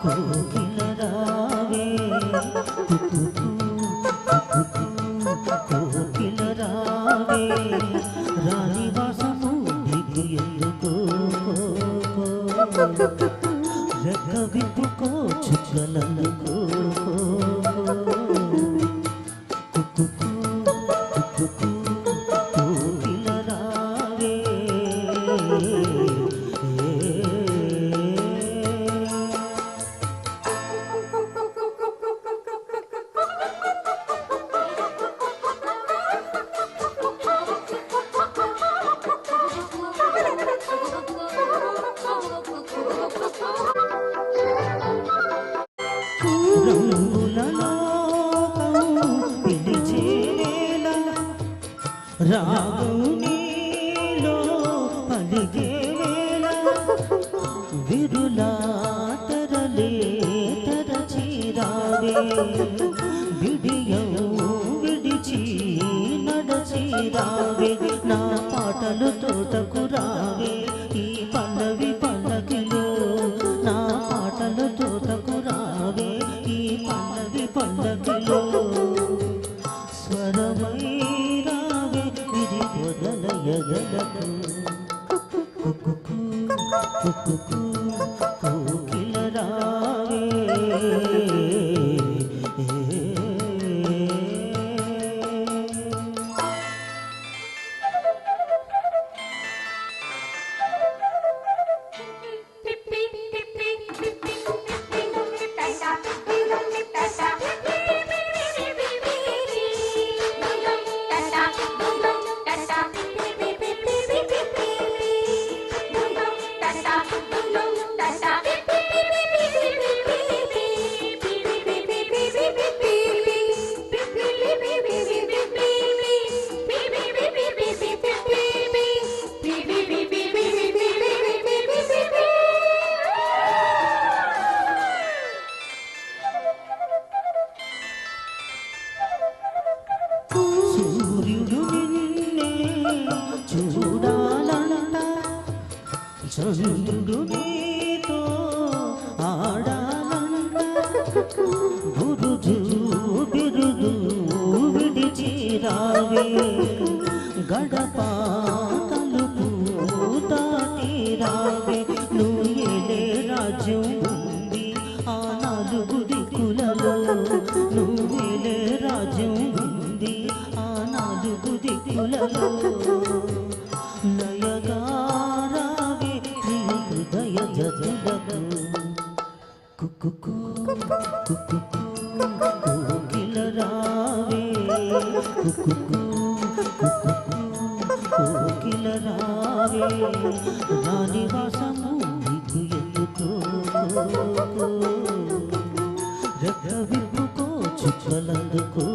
కోకిల రావే కోకిల రావే రాణివాసము నీకు ఎందుకో రెక్క విప్పుకో చుక్కలందుకో కోకిల రావే రాగం నీలో పలిగే వేళ విరులా తరలే తరచిరావే విడియం విడిచి నడచిరావే నా పాటలు తోటకు రావే ఈ పల్లవి పల్లకిలో నా పాటలు తోటకు రావే ఈ పల్లవి పల్లకిలో స్వరమై కోకిల రావే సూర్యుడు నిన్నే చూడాలంట చంద్రుడు నీతో ఆడాలంట బురుజు బిరుదు విడిచిరావే గడప తలుపు దాటిరావే నువ్వు ఏలే రాజ్యం ఉంది ఆ నాలుగు దిక్కులలో నువ్వేలే రాజ్యం ఉంది ఆ నాలుగు దిక్కులలో లయగారావే ప్రియ హృదయ జతులకు కుక్కు కోకిల రావే కోకిల రావే రాణివాసము నీకు ఎందుకో రెక్క విప్పుకో చుక్కలందుకో